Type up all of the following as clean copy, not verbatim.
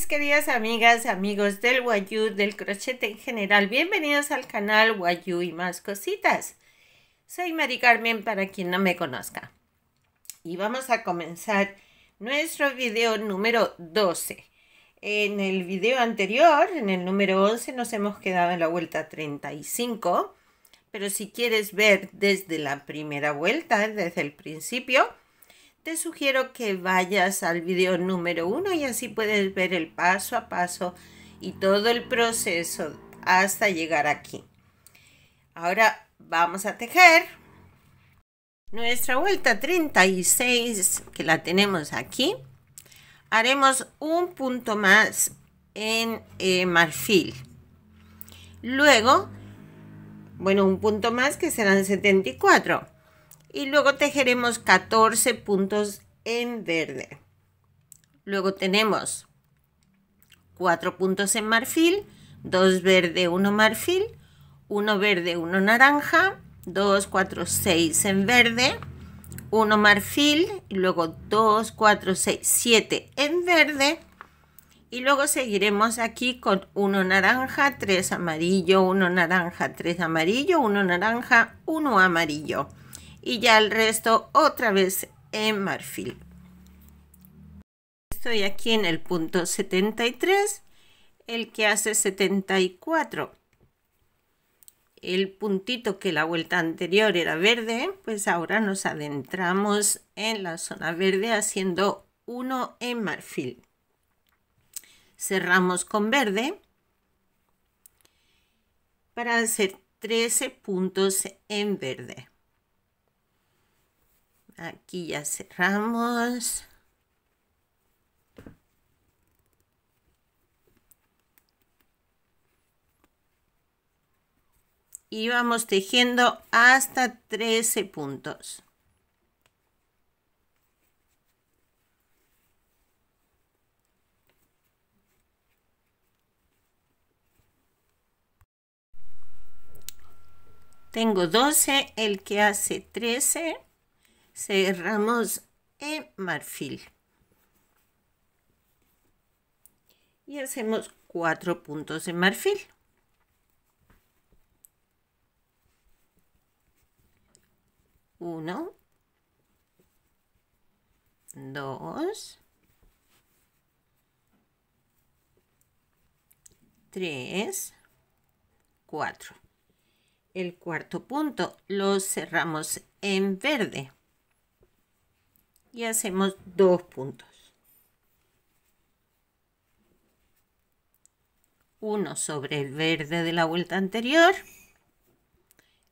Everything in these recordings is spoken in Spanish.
mis queridas amigas, amigos del Wayuu, del crochet en general, bienvenidos al canal Wayuu y más cositas. Soy Mari Carmen para quien no me conozca. Y vamos a comenzar nuestro video número 12. En el video anterior, en el número 11, nos hemos quedado en la vuelta 35. Pero si quieres ver desde la primera vuelta, desde el principio, te sugiero que vayas al video número 1 y así puedes ver el paso a paso y todo el proceso hasta llegar aquí. Ahora vamos a tejer nuestra vuelta 36, que la tenemos aquí. Haremos un punto más en marfil. Luego, bueno, un punto más que serán 74. Y luego tejeremos 14 puntos en verde. Luego tenemos 4 puntos en marfil, 2 verde, 1 marfil, 1 verde, 1 naranja, 2, 4, 6 en verde, 1 marfil, y luego 2, 4, 6, 7 en verde. Y luego seguiremos aquí con 1 naranja, 3 amarillo, 1 naranja, 3 amarillo, 1 naranja, 1 amarillo. Y ya el resto otra vez en marfil. Estoy aquí en el punto 73, el que hace 74. El puntito que la vuelta anterior era verde, pues ahora nos adentramos en la zona verde haciendo 1 en marfil. Cerramos con verde para hacer 13 puntos en verde. Aquí ya cerramos. Y vamos tejiendo hasta 13 puntos. Tengo 12, el que hace 13. Cerramos en marfil y hacemos 4 puntos en marfil. 1, 2, 3, 4. El cuarto punto lo cerramos en verde y hacemos 2 puntos. Uno sobre el verde de la vuelta anterior,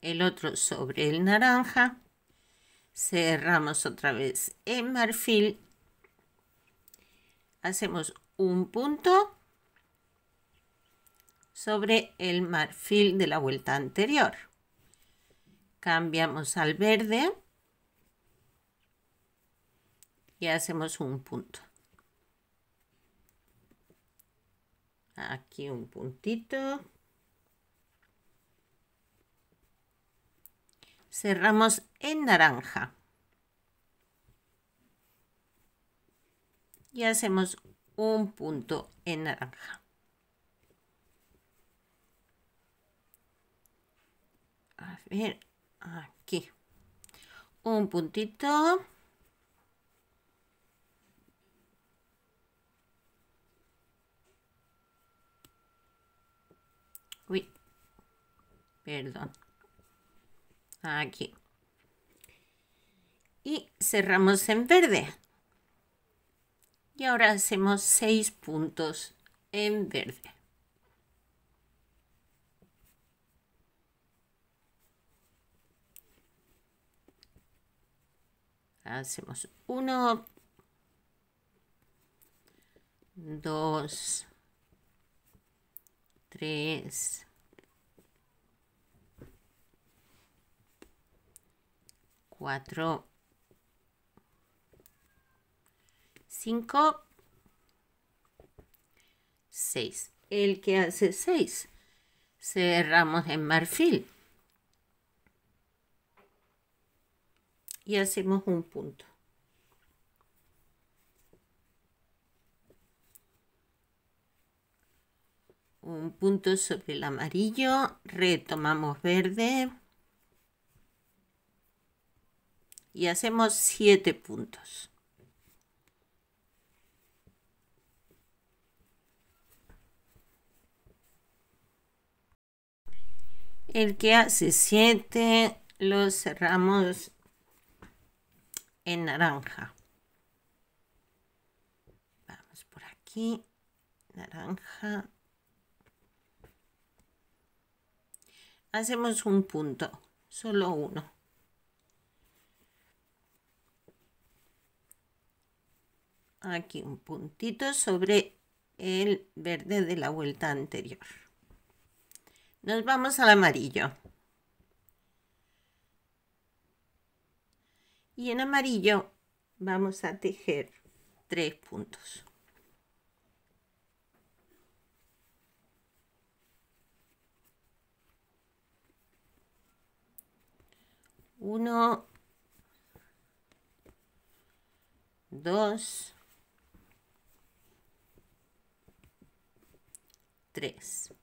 el otro sobre el naranja. Cerramos otra vez en marfil. Hacemos un punto sobre el marfil de la vuelta anterior. Cambiamos al verde y hacemos un punto. Aquí un puntito. Cerramos en naranja. Y hacemos un punto en naranja. A ver, aquí. Un puntito. Uy, perdón. Aquí. Y cerramos en verde. Y ahora hacemos 6 puntos en verde. Hacemos 1, 2, 3, 4, 5, 6. El que hace 6. Cerramos en marfil. Y hacemos un punto. un punto sobre el amarillo, retomamos verde y hacemos 7 puntos. El que hace 7 lo cerramos en naranja. Vamos por aquí, naranja. Hacemos un punto, solo uno. Aquí un puntito sobre el verde de la vuelta anterior. Nos vamos al amarillo. Y en amarillo vamos a tejer 3 puntos. 1, 2, 3.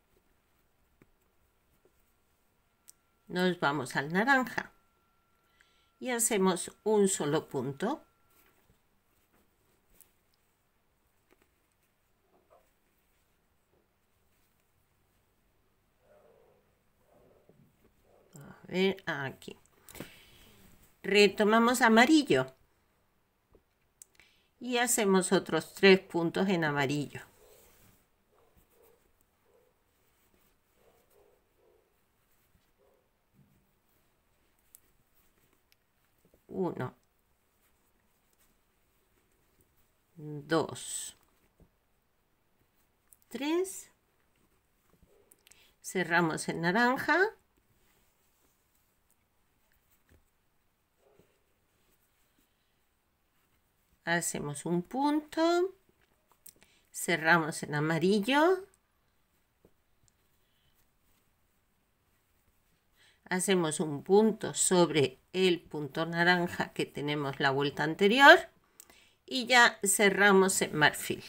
Nos vamos al naranja y hacemos un solo punto. A ver, aquí. Retomamos amarillo y hacemos otros 3 puntos en amarillo. 1, 2, 3. Cerramos en naranja. Hacemos un punto. Cerramos en amarillo. Hacemos un punto sobre el punto naranja que tenemos la vuelta anterior y ya cerramos en marfil.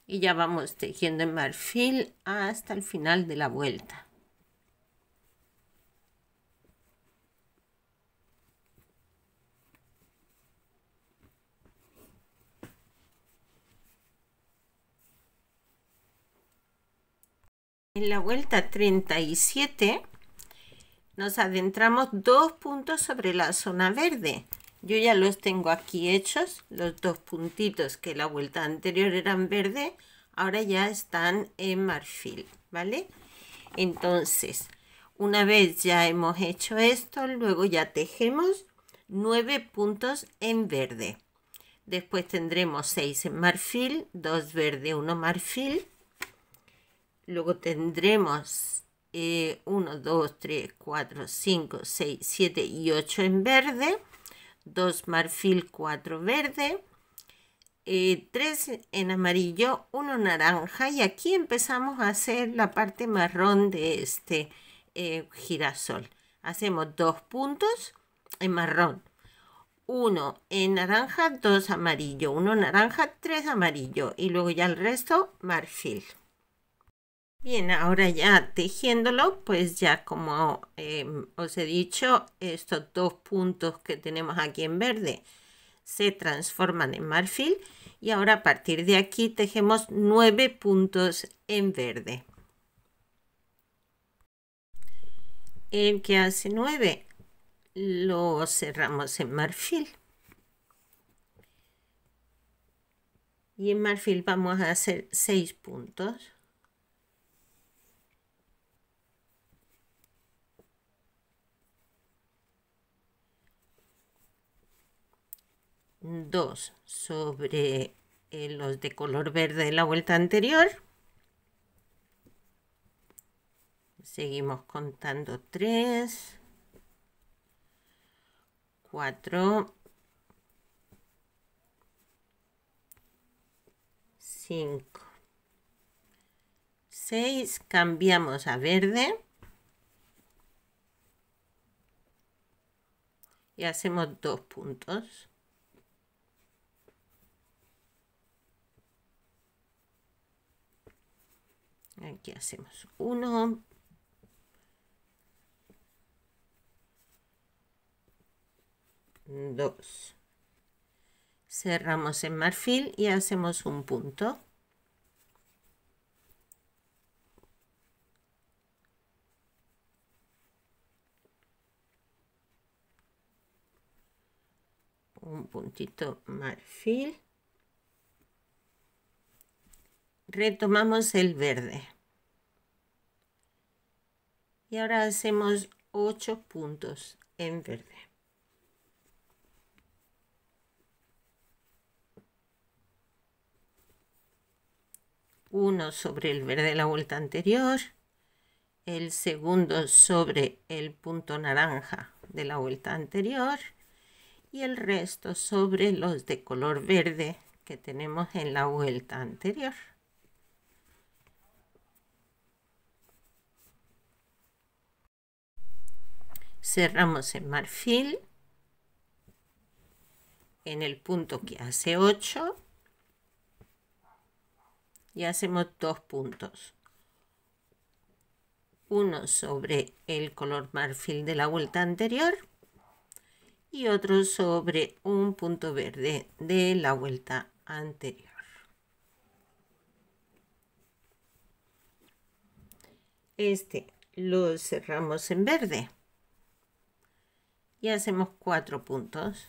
Y ya vamos tejiendo en marfil hasta el final de la vuelta. En la vuelta 37 nos adentramos 2 puntos sobre la zona verde. Yo ya los tengo aquí hechos, los 2 puntitos que la vuelta anterior eran verde, ahora ya están en marfil, ¿vale? Entonces, una vez ya hemos hecho esto, luego ya tejemos 9 puntos en verde. Después tendremos 6 en marfil, 2 verde, 1 marfil. Luego tendremos 1, 2, 3, 4, 5, 6, 7 y 8 en verde. 2 marfil, 4 verde. 3 en amarillo, 1 naranja. Y aquí empezamos a hacer la parte marrón de este girasol. Hacemos 2 puntos en marrón. 1 en naranja, 2 amarillo. 1 naranja, 3 amarillo. Y luego ya el resto marfil. Bien, ahora ya tejiéndolo, pues ya como os he dicho, estos 2 puntos que tenemos aquí en verde se transforman en marfil y ahora a partir de aquí tejemos 9 puntos en verde. El que hace 9 lo cerramos en marfil. Y en marfil vamos a hacer 6 puntos. 2 sobre los de color verde de la vuelta anterior. Seguimos contando 3, 4, 5, 6, cambiamos a verde y hacemos 2 puntos. Aquí hacemos 1, 2, cerramos en marfil y hacemos un punto. Un puntito marfil. Retomamos el verde. Y ahora hacemos 8 puntos en verde. Uno sobre el verde de la vuelta anterior, el segundo sobre el punto naranja de la vuelta anterior y el resto sobre los de color verde que tenemos en la vuelta anterior. Cerramos en marfil en el punto que hace 8 y hacemos 2 puntos. Uno sobre el color marfil de la vuelta anterior y otro sobre un punto verde de la vuelta anterior. Este lo cerramos en verde y hacemos 4 puntos.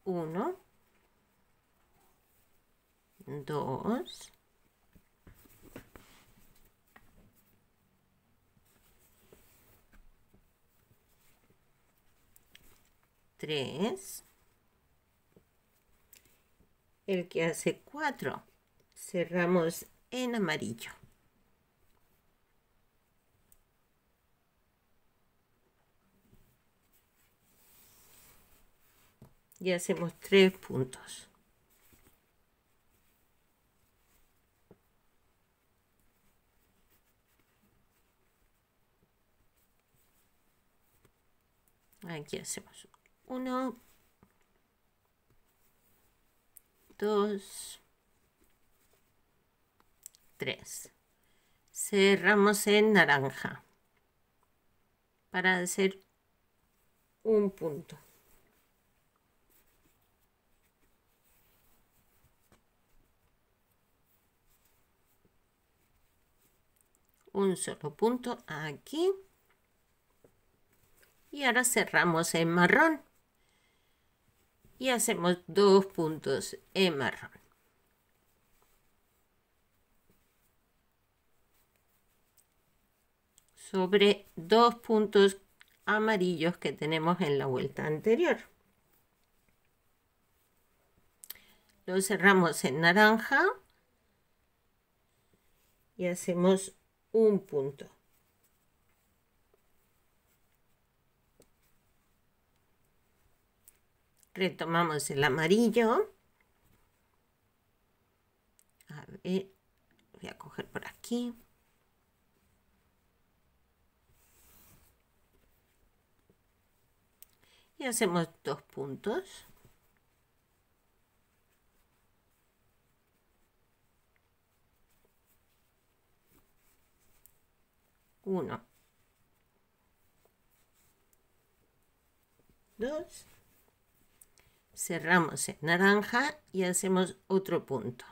Uno, 2, 3, el que hace 4, cerramos en amarillo. Y hacemos 3 puntos. Aquí hacemos 1, 2, 3. Cerramos en naranja para hacer un punto. Un solo punto aquí. Y ahora cerramos en marrón. Y hacemos 2 puntos en marrón. Sobre 2 puntos amarillos que tenemos en la vuelta anterior. Lo cerramos en naranja. Y hacemos un punto. Retomamos el amarillo. A ver, voy a coger por aquí. Y hacemos 2 puntos. Uno, 2. Cerramos en naranja y hacemos otro punto.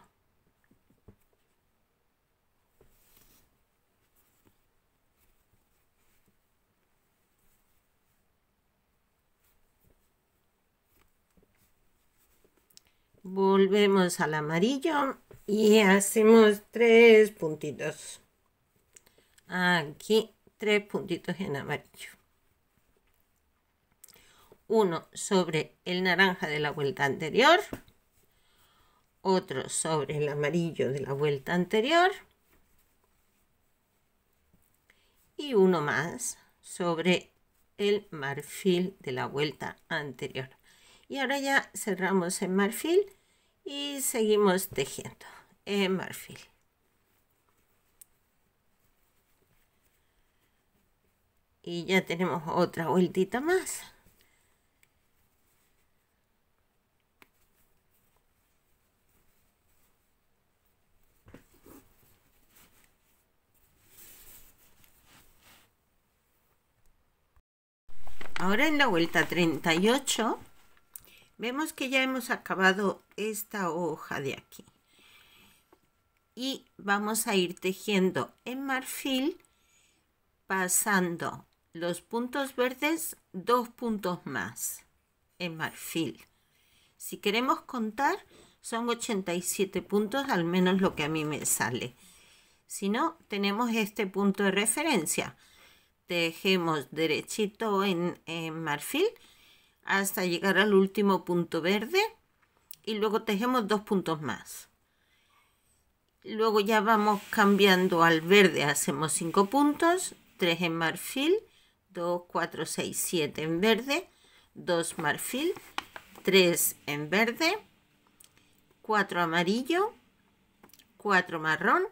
Volvemos al amarillo y hacemos 3 puntitos. Aquí 3 puntitos en amarillo. Uno sobre el naranja de la vuelta anterior, otro sobre el amarillo de la vuelta anterior y uno más sobre el marfil de la vuelta anterior. Y ahora ya cerramos en marfil y seguimos tejiendo en marfil. Y ya tenemos otra vueltita más. Ahora en la vuelta 38 vemos que ya hemos acabado esta hoja de aquí. Y vamos a ir tejiendo en marfil, pasando los puntos verdes 2 puntos más en marfil. Si queremos contar, son 87 puntos, al menos lo que a mí me sale. Si no, tenemos este punto de referencia. Tejemos derechito en marfil hasta llegar al último punto verde y luego tejemos 2 puntos más. Luego ya vamos cambiando al verde, hacemos 5 puntos, 3 en marfil, 2, 4, 6, 7 en verde, 2 marfil, 3 en verde, 4 amarillo, 4 marrón,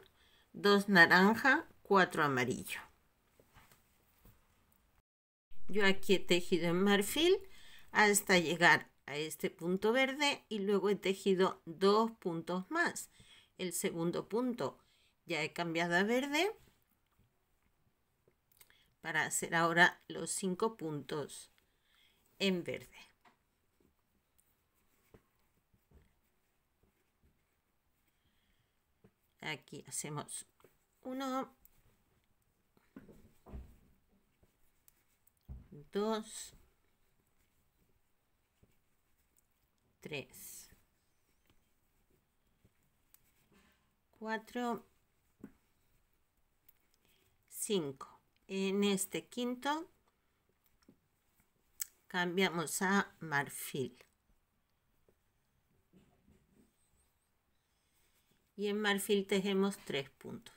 2 naranja, 4 amarillo. Yo aquí he tejido en marfil hasta llegar a este punto verde y luego he tejido 2 puntos más. El segundo punto ya he cambiado a verde para hacer ahora los 5 puntos en verde. Aquí hacemos 1, 2, 3, 4, 5. En este quinto cambiamos a marfil. Y en marfil tejemos 3 puntos.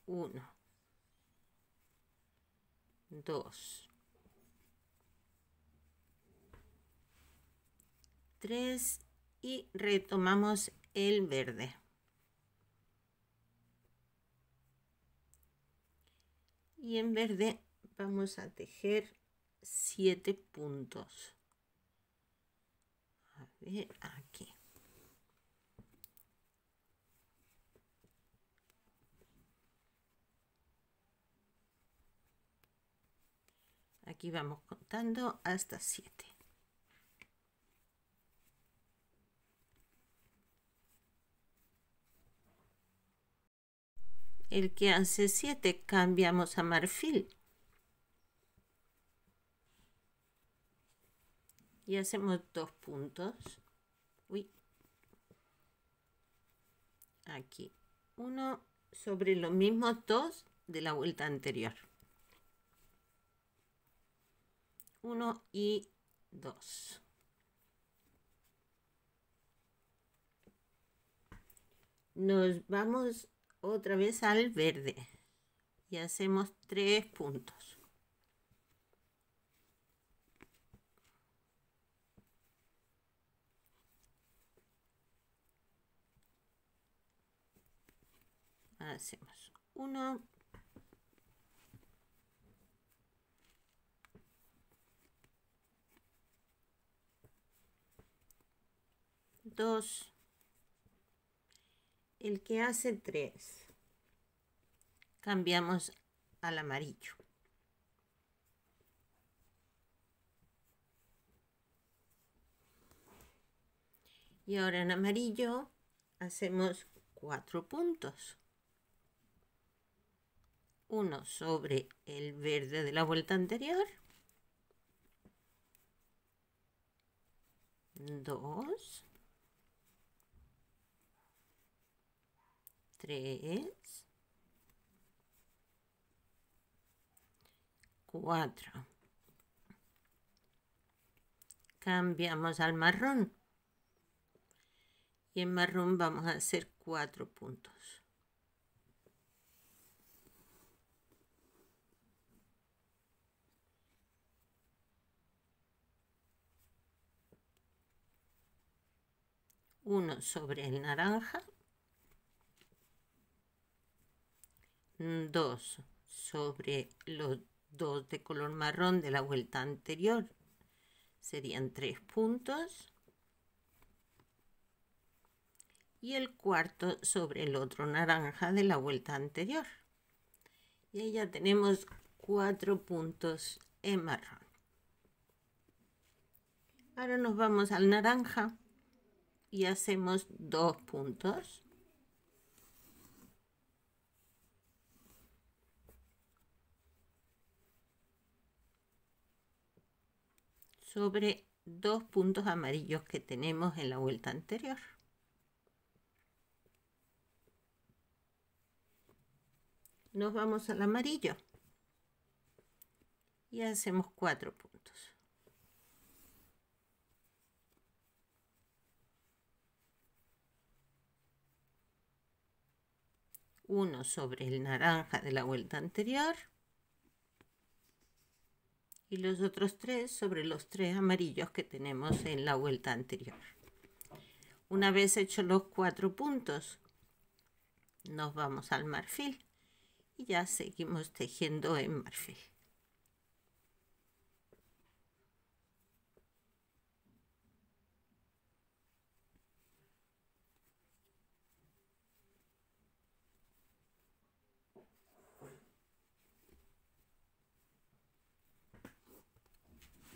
1, 2, 3 y retomamos el verde. Y en verde vamos a tejer 7 puntos. A ver, aquí. Aquí vamos contando hasta 7. El que hace 7 cambiamos a marfil. Y hacemos 2 puntos. Uy. Aquí. 1 sobre los mismos 2 de la vuelta anterior. 1 y 2. Nos vamos otra vez al verde y hacemos 3 puntos. Hacemos 1, 2, el que hace 3, cambiamos al amarillo. Y ahora en amarillo hacemos 4 puntos. 1 sobre el verde de la vuelta anterior. 2, 3, 4. Cambiamos al marrón. Y en marrón vamos a hacer 4 puntos. Uno sobre el naranja. 2 sobre los 2 de color marrón de la vuelta anterior. Serían 3 puntos. Y el cuarto sobre el otro naranja de la vuelta anterior. Y ahí ya tenemos 4 puntos en marrón. Ahora nos vamos al naranja y hacemos 2 puntos. Sobre 2 puntos amarillos que tenemos en la vuelta anterior. Nos vamos al amarillo y hacemos 4 puntos. Uno sobre el naranja de la vuelta anterior y los otros 3 sobre los 3 amarillos que tenemos en la vuelta anterior. Una vez hechos los 4 puntos, nos vamos al marfil y ya seguimos tejiendo en marfil.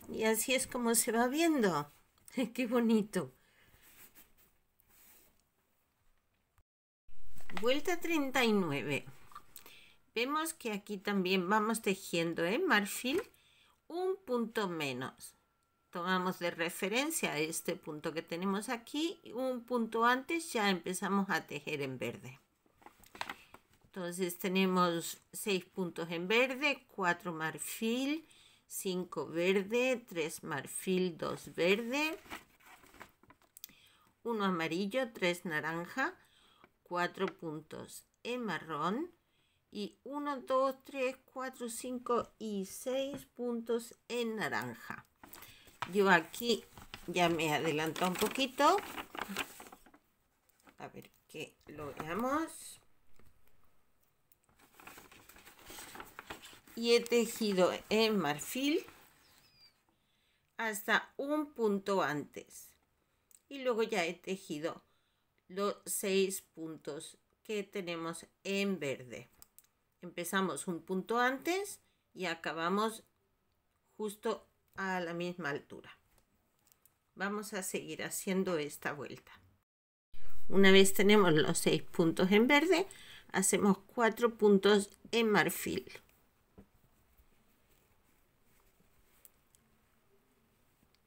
Y así es como se va viendo. ¡Qué bonito! Vuelta 39. Vemos que aquí también vamos tejiendo en marfil un punto menos. Tomamos de referencia este punto que tenemos aquí, un punto antes ya empezamos a tejer en verde. Entonces tenemos 6 puntos en verde, 4 marfil, 5 verde, 3 marfil, 2 verde, 1 amarillo, 3 naranja, 4 puntos en marrón y 1, 2, 3, 4, 5 y 6 puntos en naranja. Yo aquí ya me adelanto un poquito. A ver que lo veamos. Y he tejido en marfil hasta un punto antes. Y luego ya he tejido los 6 puntos que tenemos en verde. Empezamos un punto antes y acabamos justo a la misma altura. Vamos a seguir haciendo esta vuelta. Una vez tenemos los 6 puntos en verde, hacemos 4 puntos en marfil.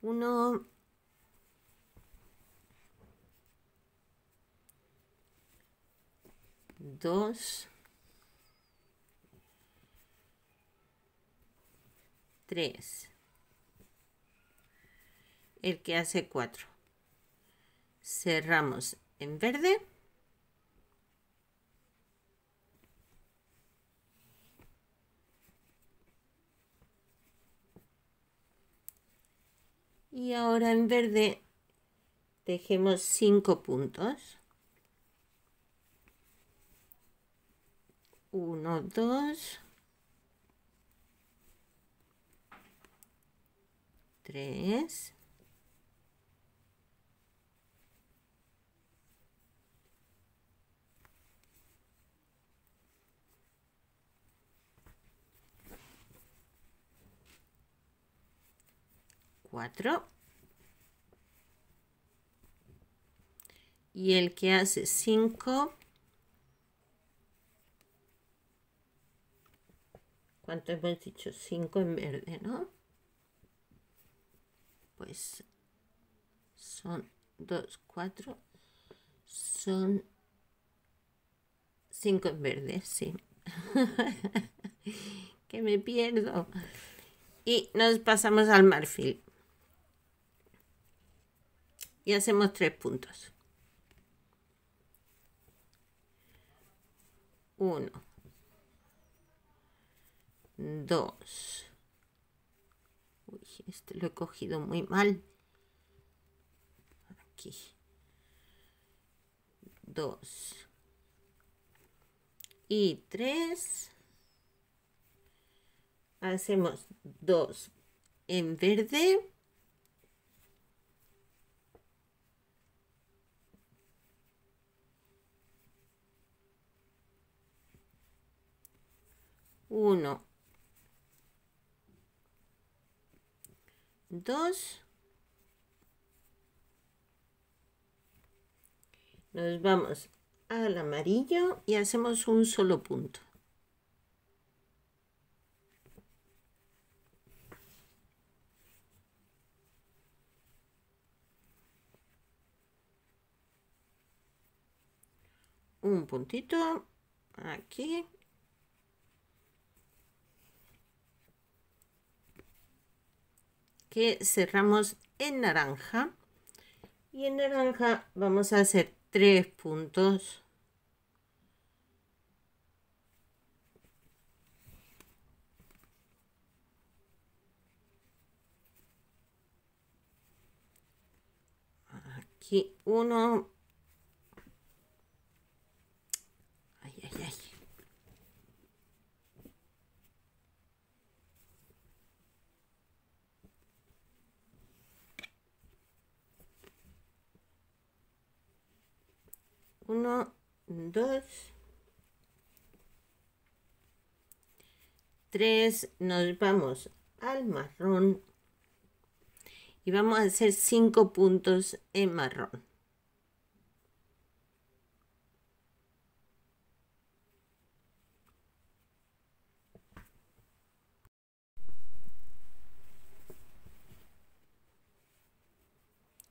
1, 2, 3. El que hace 4. Cerramos en verde. Y ahora en verde tejemos 5 puntos. 1, 2, 3, 4 y el que hace 5, ¿cuánto hemos dicho? 5 en verde, ¿no? Pues son 2, 4, son 5 en verde, sí. Que me pierdo. Y nos pasamos al marfil. Y hacemos 3 puntos. 1, 2. Uy, este lo he cogido muy mal. Aquí. 2. Y 3. Hacemos 2 en verde. 1, 2, nos vamos al amarillo y hacemos un solo punto. Un puntito aquí. Que cerramos en naranja. Y en naranja vamos a hacer 3 puntos. Aquí uno. Ay, ay, ay. Uno, 2, 3, nos vamos al marrón y vamos a hacer 5 puntos en marrón.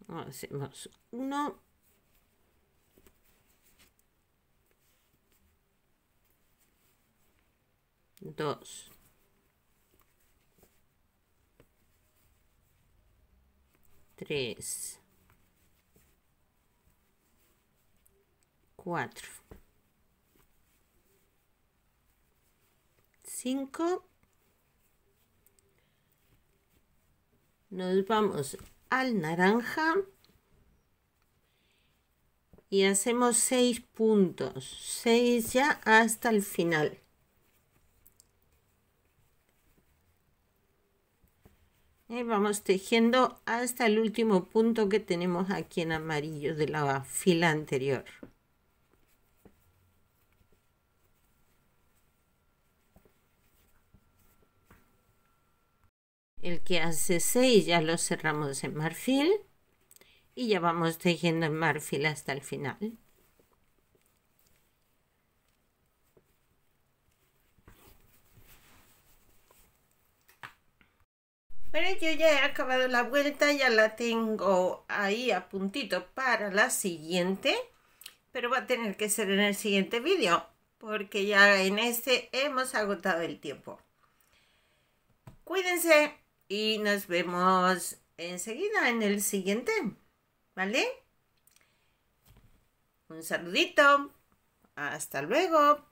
Hacemos 1, 2, 3, 4, 5, nos vamos al naranja y hacemos 6 puntos, 6 ya hasta el final. Y vamos tejiendo hasta el último punto que tenemos aquí en amarillo de la fila anterior. El que hace 6 ya lo cerramos en marfil y ya vamos tejiendo en marfil hasta el final. Pero yo ya he acabado la vuelta, ya la tengo ahí a puntito para la siguiente, pero va a tener que ser en el siguiente vídeo porque ya en este hemos agotado el tiempo. Cuídense y nos vemos enseguida en el siguiente, ¿vale? Un saludito, hasta luego.